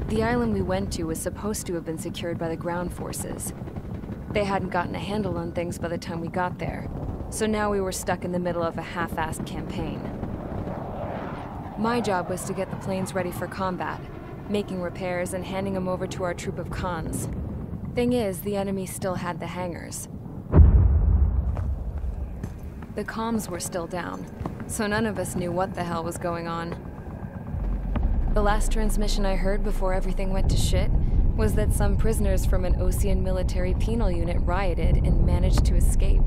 The island we went to was supposed to have been secured by the ground forces. They hadn't gotten a handle on things by the time we got there, so now we were stuck in the middle of a half-assed campaign. My job was to get the planes ready for combat, making repairs and handing them over to our troop of cons. Thing is, the enemy still had the hangars. The comms were still down, so none of us knew what the hell was going on. The last transmission I heard before everything went to shit was that some prisoners from an Osean military penal unit rioted and managed to escape.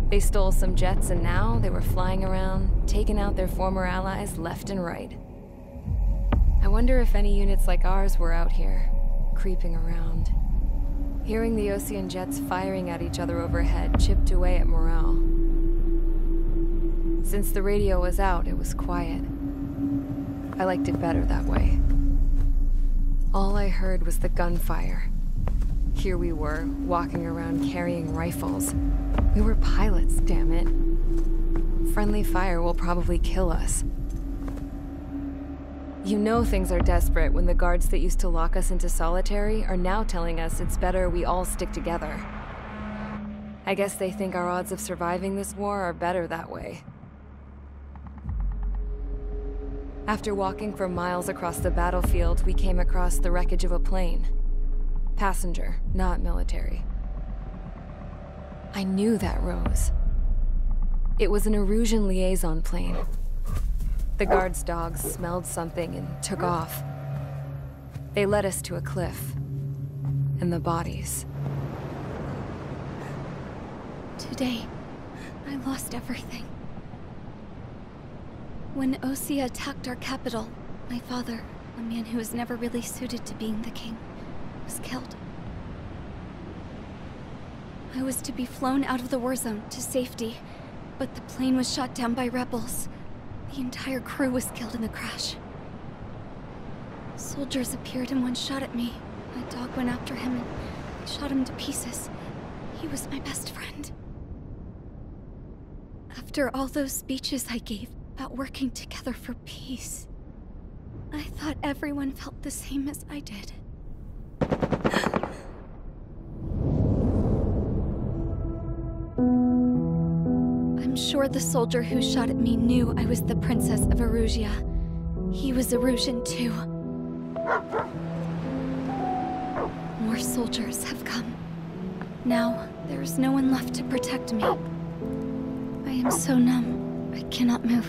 They stole some jets and now they were flying around, taking out their former allies left and right. I wonder if any units like ours were out here, creeping around. Hearing the Osean jets firing at each other overhead chipped away at morale. Since the radio was out, it was quiet. I liked it better that way. All I heard was the gunfire. Here we were, walking around carrying rifles. We were pilots, damn it. Friendly fire will probably kill us. You know things are desperate when the guards that used to lock us into solitary are now telling us it's better we all stick together. I guess they think our odds of surviving this war are better that way. After walking for miles across the battlefield, we came across the wreckage of a plane. Passenger, not military. I knew that rose. It was an Erusian liaison plane. The guards' dogs smelled something and took off. They led us to a cliff. And the bodies. Today, I lost everything. When Osea attacked our capital, my father, a man who was never really suited to being the king, was killed. I was to be flown out of the war zone to safety, but the plane was shot down by rebels. The entire crew was killed in the crash. Soldiers appeared and one shot at me. My dog went after him and shot him to pieces. He was my best friend. After all those speeches I gave about working together for peace, I thought everyone felt the same as I did. I'm sure the soldier who shot at me knew I was the Princess of Erusia. He was Erusian too. More soldiers have come. Now, there is no one left to protect me. I am so numb, I cannot move.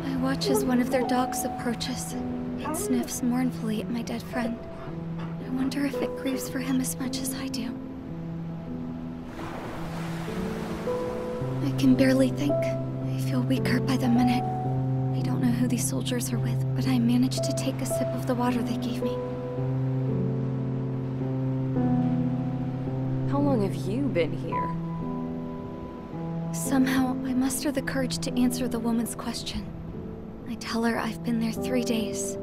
I watch as one of their dogs approaches. It sniffs mournfully at my dead friend. I wonder if it grieves for him as much as I do. I can barely think. I feel weaker by the minute. I don't know who these soldiers are with, but I managed to take a sip of the water they gave me. How long have you been here? Somehow, I muster the courage to answer the woman's question. I tell her I've been there 3 days.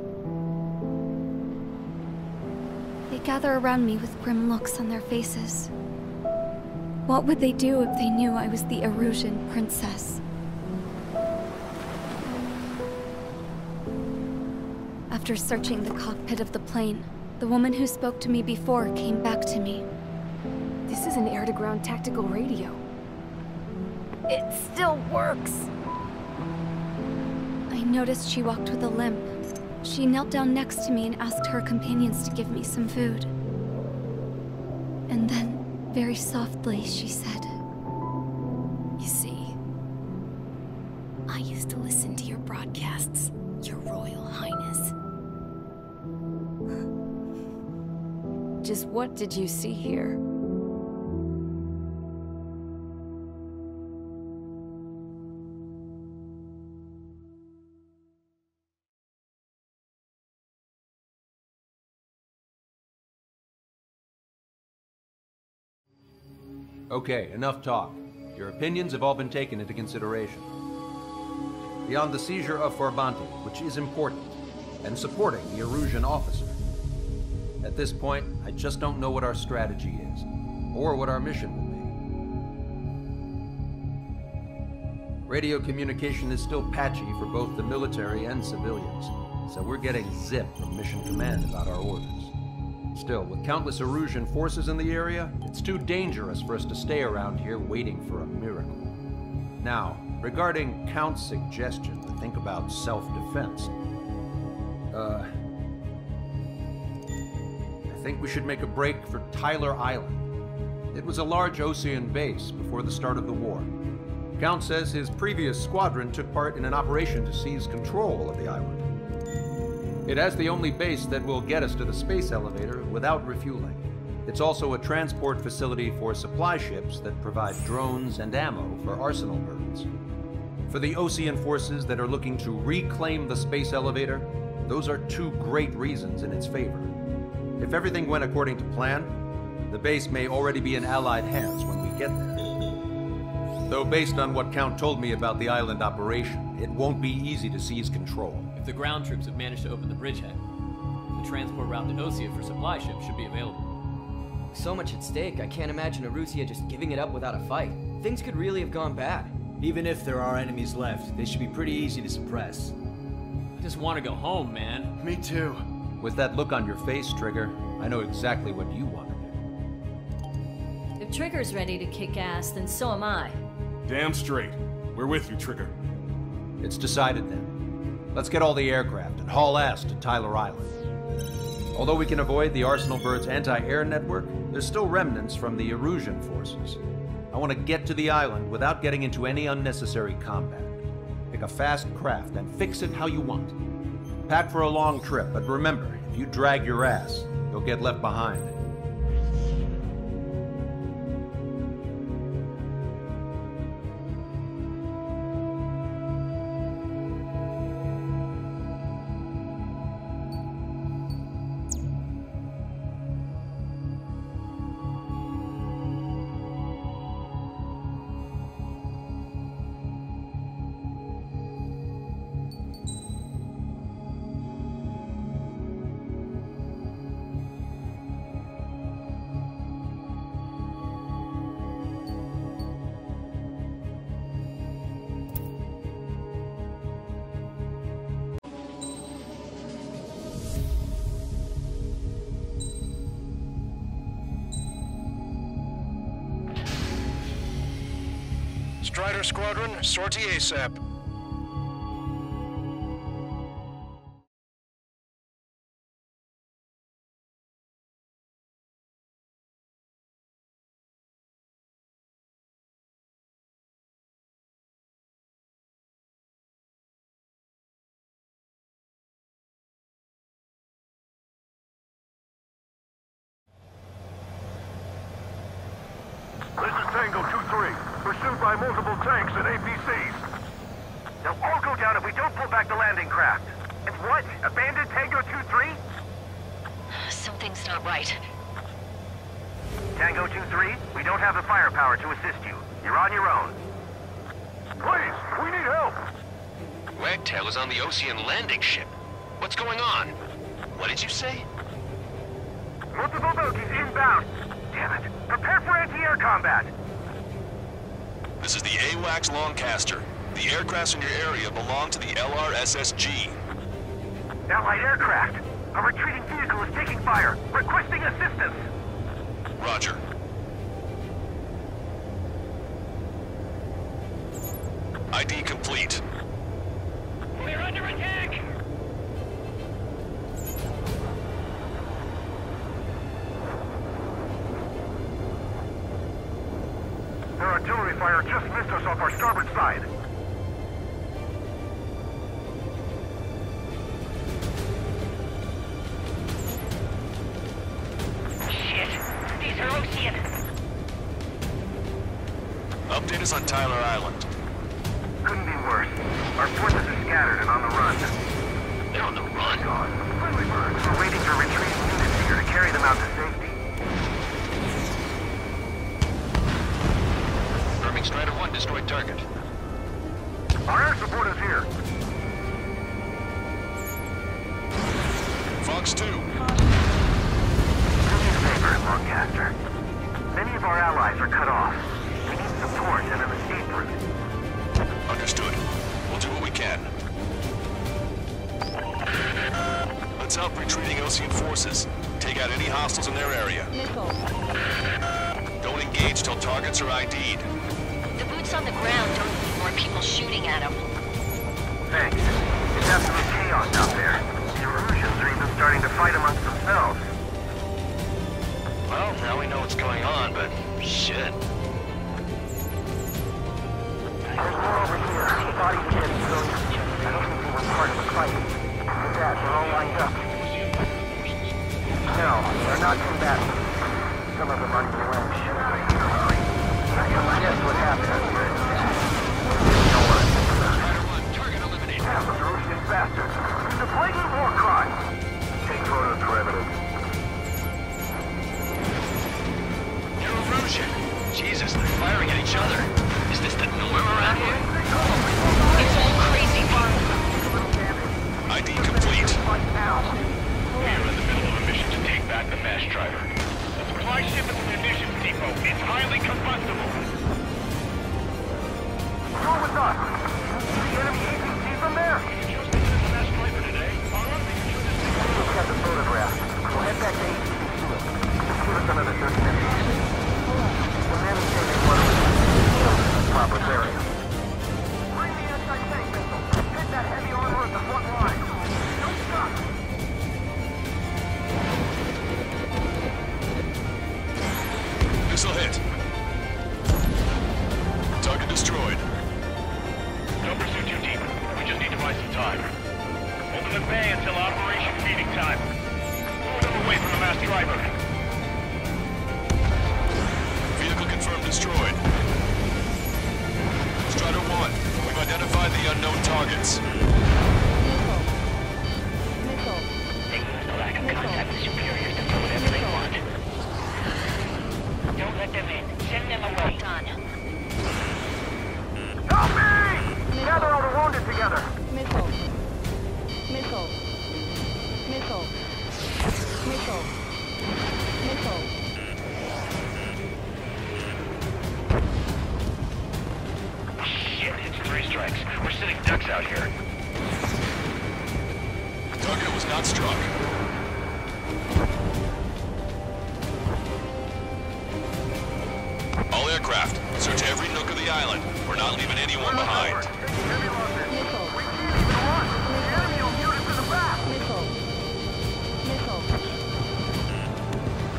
They gather around me with grim looks on their faces. What would they do if they knew I was the Erusian princess? After searching the cockpit of the plane, the woman who spoke to me before came back to me. This is an air-to-ground tactical radio. It still works! I noticed she walked with a limp. She knelt down next to me and asked her companions to give me some food. And then, very softly, she said, You see, I used to listen to your broadcasts, Your Royal Highness. Just what did you see here? Okay, enough talk. Your opinions have all been taken into consideration. Beyond the seizure of Forbanti, which is important, and supporting the Erusian officer. At this point, I just don't know what our strategy is, or what our mission will be. Radio communication is still patchy for both the military and civilians. so we're getting zip from Mission Command about our orders. Still, with countless Erusian forces in the area, it's too dangerous for us to stay around here waiting for a miracle. Now, regarding Count's suggestion to think about self-defense, I think we should make a break for Tyler Island. It was a large Osean base before the start of the war. Count says his previous squadron took part in an operation to seize control of the island. It has the only base that will get us to the space elevator without refueling. It's also a transport facility for supply ships that provide drones and ammo for arsenal birds. For the Osean forces that are looking to reclaim the space elevator, those are two great reasons in its favor. If everything went according to plan, the base may already be in Allied hands when we get there. Though based on what Count told me about the island operation, it won't be easy to seize control. If the ground troops have managed to open the bridgehead, the transport route to Osea for supply ships should be available. So much at stake, I can't imagine Erusia just giving it up without a fight. Things could really have gone bad. Even if there are enemies left, they should be pretty easy to suppress. I just want to go home, man. Me too. With that look on your face, Trigger, I know exactly what you want to do. If Trigger's ready to kick ass, then so am I. Damn straight. We're with you, Trigger. It's decided then. Let's get all the aircraft and haul ass to Tyler Island. Although we can avoid the Arsenal Bird's anti-air network, there's still remnants from the Erusian forces. I want to get to the island without getting into any unnecessary combat. Pick a fast craft and fix it how you want. Pack for a long trip, but remember, if you drag your ass, you'll get left behind. Strider Squadron, sortie ASAP. This is Tango 2-3. Pursued by multiple tanks and APCs. They'll all go down if we don't pull back the landing craft. And what? Abandon Tango 2-3? Something's not right. Tango 2-3, we don't have the firepower to assist you. You're on your own. Please, we need help. Wagtail is on the Osean landing ship. What's going on? What did you say? Multiple bogies inbound. Damn it. Prepare for anti-air combat. This is the AWACS Longcaster. The aircrafts in your area belong to the LRSSG. Allied aircraft. A retreating vehicle is taking fire. Requesting assistance. Roger. ID complete. We're under attack. Their artillery fire just missed us off our starboard side. Shit! These are Osean! Update us on Tyler Island. Couldn't be worse. Our forces are scattered and on the run. They're on the run? God, friendly birds. We're waiting for retreating units here to carry them out to safety. Strider 1 destroyed target. Our air support is here. Fox 2. Do me a favor, Longcaster. Many of our allies are cut off. We need support and an escape route. Understood. We'll do what we can. forces. Take out any hostiles in their area. Missile. Don't engage till targets are ID'd. The boots on the ground don't need more people shooting at them. Thanks. It's absolute chaos out there. The Erusians are even starting to fight amongst themselves. Well, now we know what's going on, but shit. There's more over here. The bodies are getting thrown. I don't think they were part of the fight. With that, they're all lined up. No, they're not combatant. Some of them aren't even wearing shoes. I can guess what happened. You know what I think about it. Target eliminated. Damn those Russian bastards. It's a blatant war crime. Take photos for evidence. New Erusian. Jesus, they're firing at each other. Is this the norm around here? It's all crazy fun. ID complete. We are in the middle of a mission to take back the mass driver. The supply ship at the munitions depot is highly combustible. You're with us. The enemy APC from there. Just the mass driver today. We've got the photograph. We'll head back to APC soon. Just give us another 30 minutes. The men say they want to the proper area. Bring the anti-tank missile. Hit that heavy armor at the front line. Don't stop. Missile hit. Target destroyed. Don't pursue too deep. We just need to buy some time. Hold them at bay until operation feeding time. Move them away from the mass driver. Vehicle confirmed destroyed. Strider 1, we've identified the unknown targets. They use the lack of contact with superiors to do whatever they want. Don't let them in. Send them away. Done. Help me! Gather all the wounded together. Missile. Missile. Missile. Missile. Missile. Shit, it's 3 strikes. We're sitting ducks out here. Target was not struck. All aircraft, search every nook of the island. We're not leaving anyone behind. Missile. We can't even run. The enemy will shoot us in the back. Missile. Missile.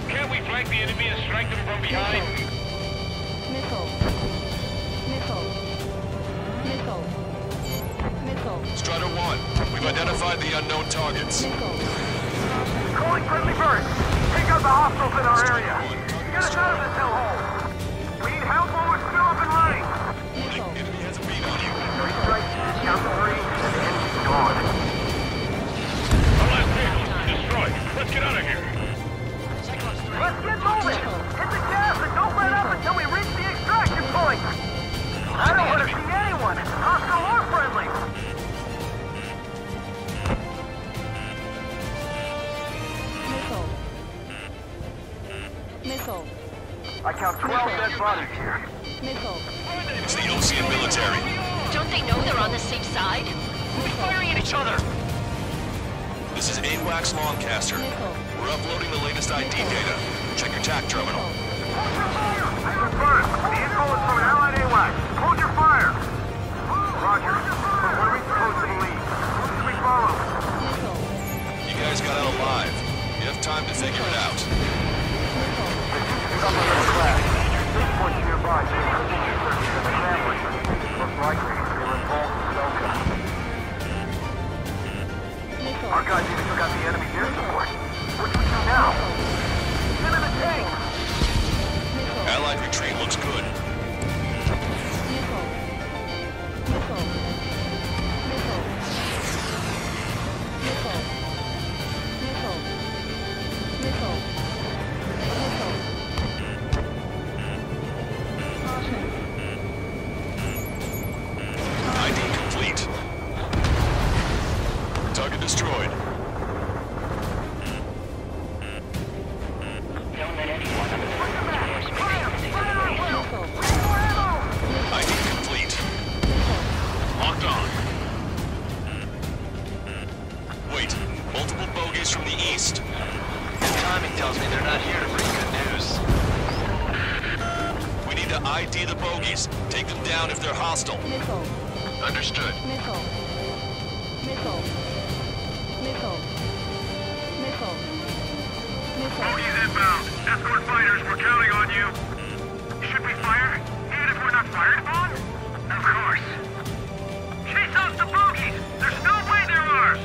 Can't we flank the enemy and strike them from behind? Missile. Missile. Missile. Missile. Strider 1, we've identified the unknown targets. Missile. Calling friendly birds. Take out the hostiles in our area. Get us out of this hellhole. We need help while we're still up and running. Missile. Enemy has a beat on you. 3 strikes, count to 3, and the enemy's gone. Our last vehicle's been destroyed. Let's get out of here. Let's get moving. Hit the gas and don't let up until we reach the extraction point. I don't want to see anyone, hostile or friendly. Missile. Missile. I count 12 dead bodies here. Missile. It's the Ocean military. Don't they know they're on the safe side? We're firing at each other. This is AWACS Lancaster. We're uploading the latest ID data. Check your TAC terminal. Confirm. The info is from an allied AWAC. Hold your fire. Roger. But what are we supposed to believe? Who should we follow? Missile. You guys got out alive. You have time to figure it out. Some of them crashed. This point nearby, they heard the researchers and the family. Most likely, they were involved in Delta. Our guys even took out the enemy's air support. What do we do now? Get in the tank! Allied retreat looks good. down if they're hostile. Missile. Understood. Missile. Missile. Missile. Missile. Missile. Bogies inbound. Escort fighters, we're counting on you. Should we fire? Even if we're not fired upon? Of course. Chase out the bogies! There's no way they're ours!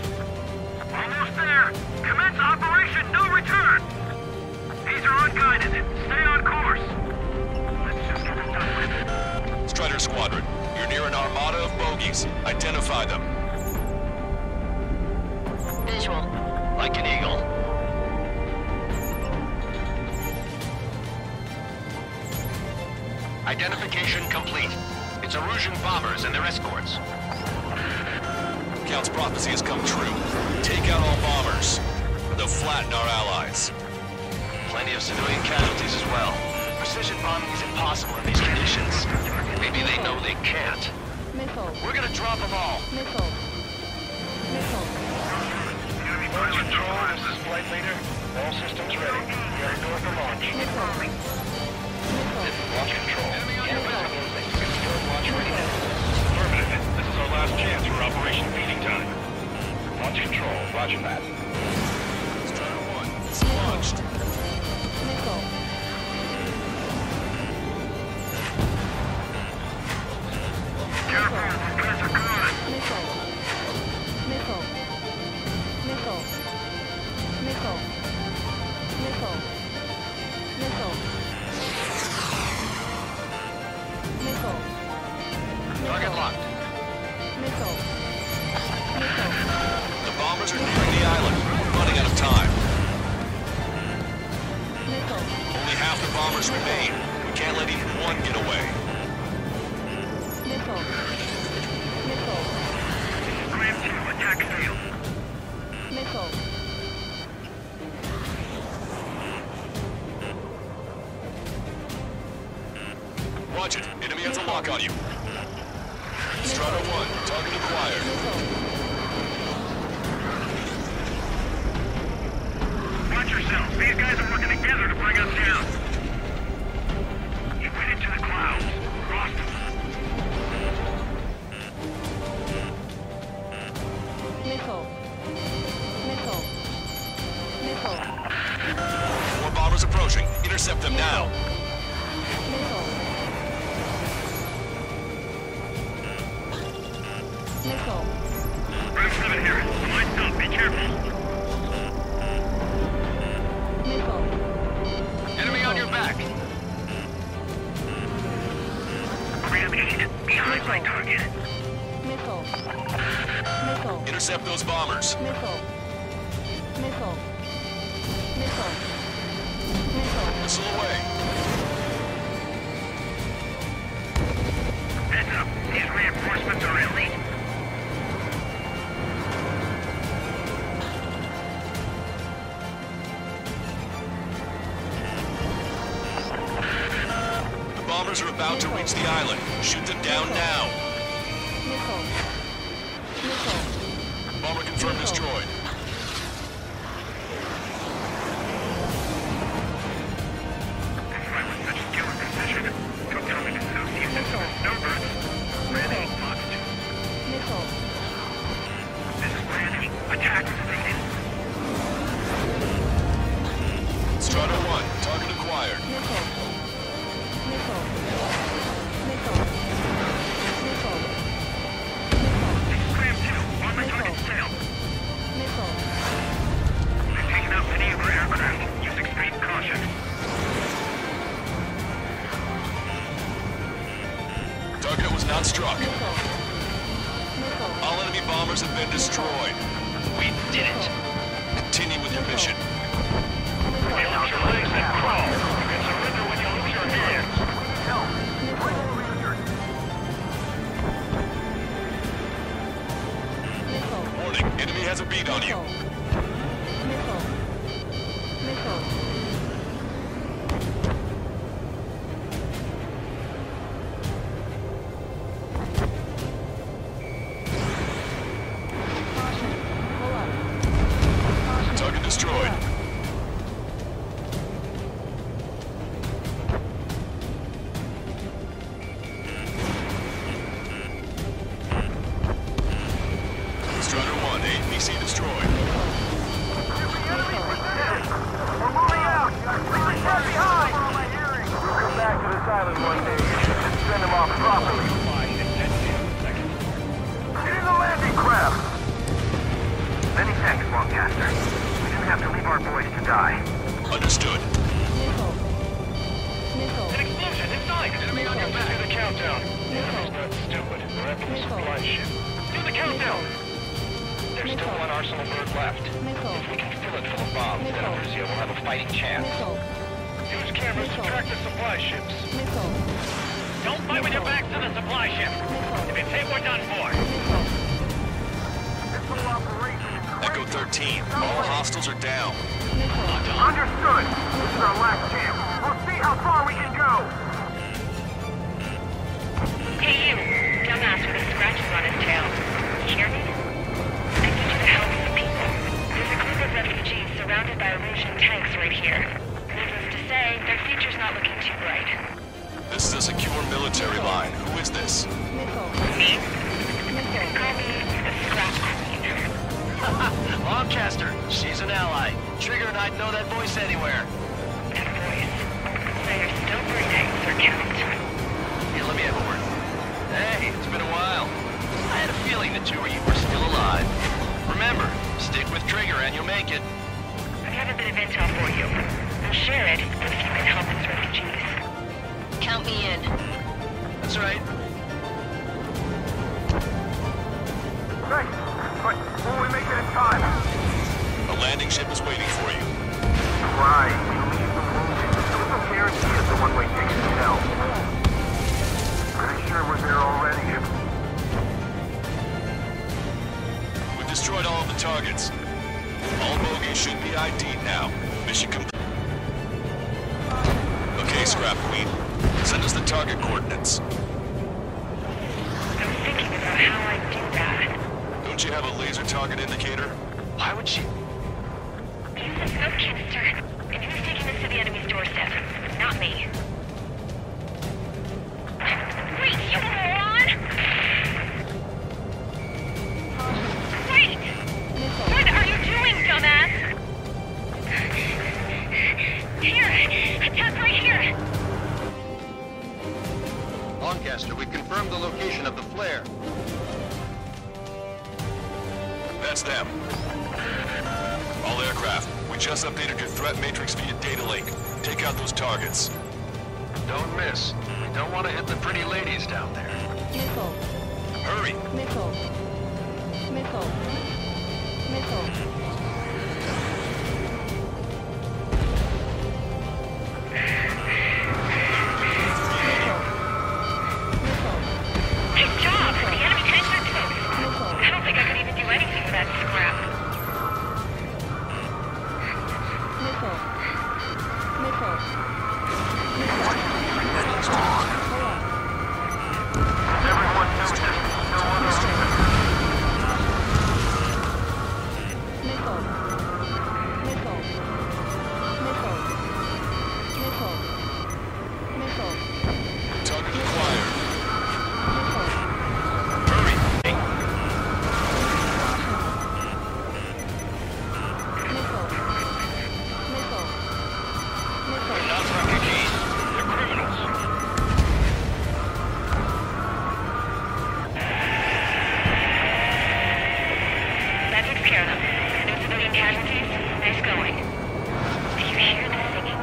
Almost there. Commence Operation No Return! These are unguided. Stay on course. Let's just get it done with. Strider Squadron, you're near an armada of bogies. Identify them. Visual. Like an eagle. Identification complete. It's Erusian bombers and their escorts. Count's prophecy has come true. Take out all bombers. They'll flatten our allies. Plenty of civilian casualties as well. Precision bombing is impossible in these conditions. Maybe they know they can't. Missile. We're gonna drop them all. Missile. Missile. Launch control, this is flight leader. All systems ready. We are going to launch. Missile. Launch control. Confirm launch readiness. Affirmative. This is our last chance for Operation Feeding Time. Launch control. Roger that. Strider 1, it's launched. Missile. Careful, guys are coming. Missile. Missile. Missile. Missile. Missile. Missile. Missile. Target locked. Missile. Missile. The bombers are nearing the island. We're running out of time. Missile. Only half the bombers remain. We can't let even one get away. Missile. Missile. Graham 2, attack failed. Missile. Watch it. Enemy has a lock on you. Strider 1, target acquired. Watch yourself. These guys are working together to bring us down. You went into the clouds. Crossed them. Missile. Missile. Missile. More bombers approaching. Intercept them now. Missile. Missile. Graham 7 here. The line's up. Be careful. Missile. Enemy on your back. Graham 8, behind my target. Missile. Missile. Intercept those bombers. Missile. Missile. Missile. Missile. Missile away. Heads up. These reinforcements are elite. The bombers are about to reach the island. Shoot them down now. Missile. Missile. Bomber confirmed destroyed. Such skill and precision. Don't tell me to associate this with numbers. Ready, locked. Missile. This is Brandy. Attack stated. Strider 1, target acquired. Missile. Missile. Missile. Missile. Graham 2, on my target sail. Missile. We've taken out many of our aircraft. Use extreme caution. Target was not struck. Missile. Missile. All enemy bombers have been destroyed. We did it. Continue with your mission. We lost your legs and crawl. You can surrender when you lose your hands. Missile. Warning, enemy has a beat on you. Missile. Missile. Caution. Pull up. Caution. Target destroyed. APC destroyed. We're moving out! Leave us behind! We'll come back to this island one day and send them off properly. Get in the landing craft! Many thanks, Longcaster. We didn't have to leave our boys to die. Understood. An explosion inside! Enemy on your back. Do the countdown. Enemy's not stupid. We're after the supply ship. Do the countdown! There's still one arsenal bird left. If we can fill it full of bombs, then Arusia will have a fighting chance. Use cameras to track the supply ships. Don't fight with your backs to the supply ship! If it's hit, we're done for! Echo 13, all hostiles are down. Understood! This is our last chance. We'll see how far we can go! Hey you, dumbass with a scratches on his tail. You hear me? I need you to help some people. There's a group of refugees surrounded by Erusian tanks right here. Needless to say, their future's not looking too bright. This is a secure military line. Who is this? Me? Call me the Scrap Queen. Longcaster, she's an ally. Trigger and I'd know that voice anywhere. That voice. So you're still breathing, Sir Count. Here, let me have a word. Hey, it's been a while. I had a feeling the two of you were still alive. Remember, stick with Trigger and you'll make it. I have a bit of intel for you. I'll share it if you can help us refugees. Count me in. That's right. Thanks, but will we make it in time? A landing ship is waiting for you. Right. We'll leave them wounded. There's no guarantee it's the one-way ticket to hell. Pretty sure we're there already. We've destroyed all of the targets. All bogies should be ID'd now. Mission complete. Okay, Scrap Queen. Send us the target coordinates. I'm thinking about how I'd do that. Don't you have a laser target indicator? Why would she... Use a smoke canister, and who's taking this to the enemy's doorstep? Not me. Wait, you moron! Wait! What are you doing, dumbass? Here! Attack right here! Lancaster, we confirmed the location of the flare. That's them. All aircraft, we just updated your threat matrix via data link. Take out those targets. Don't miss. We don't want to hit the pretty ladies down there. Missile. Hurry! Missile. Missile. Missile. Good job! The enemy tanks are close. I don't think I could even do anything with that scrap. Missile. Missile. Everyone knows this. No one else. Missile. Missile. Missile. Missile. Missile. Target acquired. Missile. Hurry! Missile. Missile. Missile. Not refugees. They're criminals. That takes care of them. No civilian casualties. Nice going. Do you hear the singing?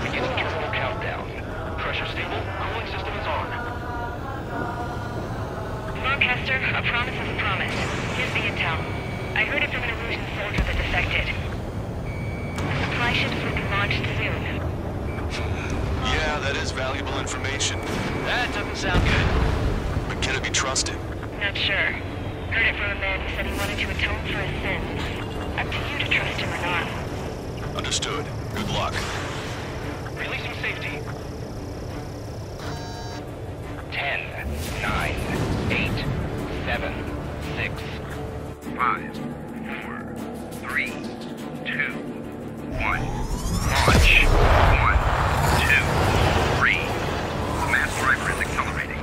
Beginning terminal countdown. Pressure stable. Cooling system is on. Lancaster, a promise is a promise. Here's the intel. I heard it from an Erusian soldier that defected. The supply ships will be launched soon. Yeah, that is valuable information. That doesn't sound good. But can it be trusted? Not sure. Heard it from a man who said he wanted to atone for his sins. Up to you to trust him or not. Understood. Good luck. Releasing safety. 10, 9, 8, 7, 6, 5, 4, 3, 2, 1. Launch. 1, 2, 3. Mass driver is accelerating.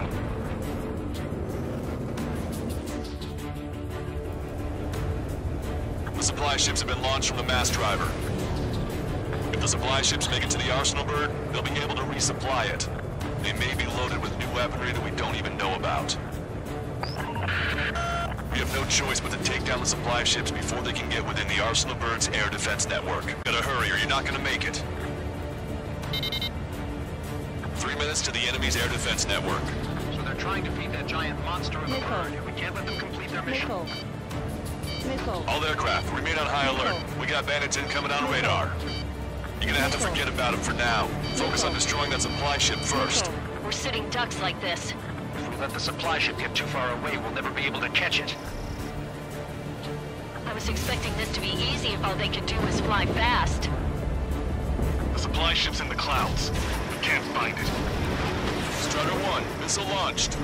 ships have been launched from the mass driver. If the supply ships make it to the Arsenal bird, they'll be able to resupply it. They may be loaded with new weaponry that we don't even know about. We have no choice but to take down the supply ships before they can get within the Arsenal bird's air defense network. Gotta hurry or you're not gonna make it. 3 minutes to the enemy's air defense network. So they're trying to feed that giant monster in the bird. We can't let them complete their mission. Missile. All aircraft, remain on high alert. We got bandits incoming on radar. You're gonna have to forget about them for now. Focus on destroying that supply ship first. We're sitting ducks like this. If we let the supply ship get too far away, we'll never be able to catch it. I was expecting this to be easy if all they could do was fly fast. The supply ship's in the clouds. We can't find it. Strutter 1, missile launched.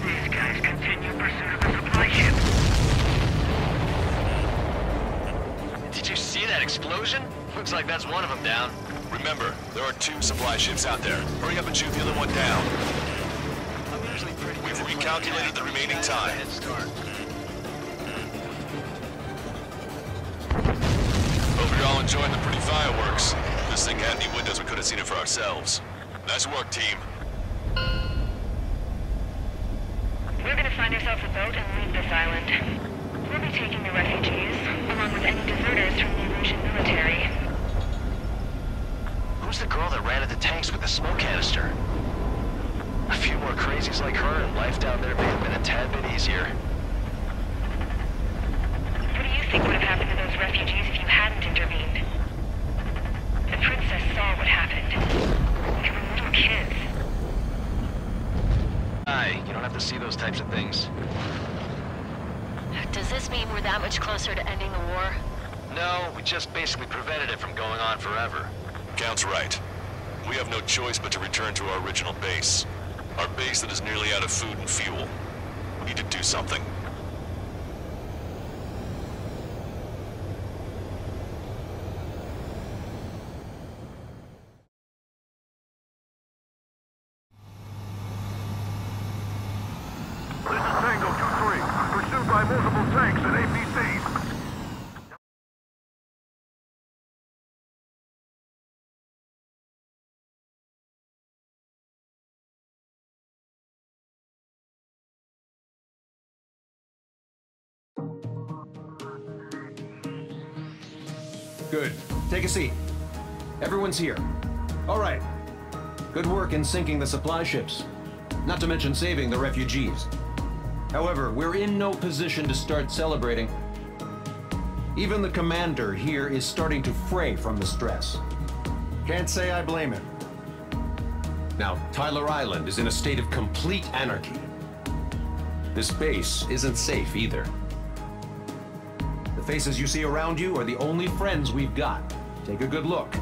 These guys continue pursuit of the supply ship. Did you see that explosion? Looks like that's one of them down. Remember, there are 2 supply ships out there. Hurry up and shoot the other one down. I'm usually pretty good. We've recalculated the remaining time. Head start. Hope you're all enjoying the pretty fireworks. If this thing had any windows, we could have seen it for ourselves. Nice work, team. We're gonna find ourselves a boat and leave this island. We'll be taking the refugees, along with any deserters from the Erusian military. Who's the girl that ran at the tanks with the smoke canister? A few more crazies like her and life down there may have been a tad bit easier. What do you think would have happened to those refugees if you hadn't intervened? The princess saw what happened. They were little kids. Aye, you don't have to see those types of things. Does this mean we're that much closer to ending the war? No, we just basically prevented it from going on forever. Count's right. We have no choice but to return to our original base. Our base that is nearly out of food and fuel. We need to do something. This is Tango 2-3, pursued by multiple tanks and APCs. Good. Take a seat. Everyone's here. All right. Good work in sinking the supply ships. Not to mention saving the refugees. However, we're in no position to start celebrating. Even the commander here is starting to fray from the stress. Can't say I blame him. Now, Tyler Island is in a state of complete anarchy. This base isn't safe either. The faces you see around you are the only friends we've got. Take a good look.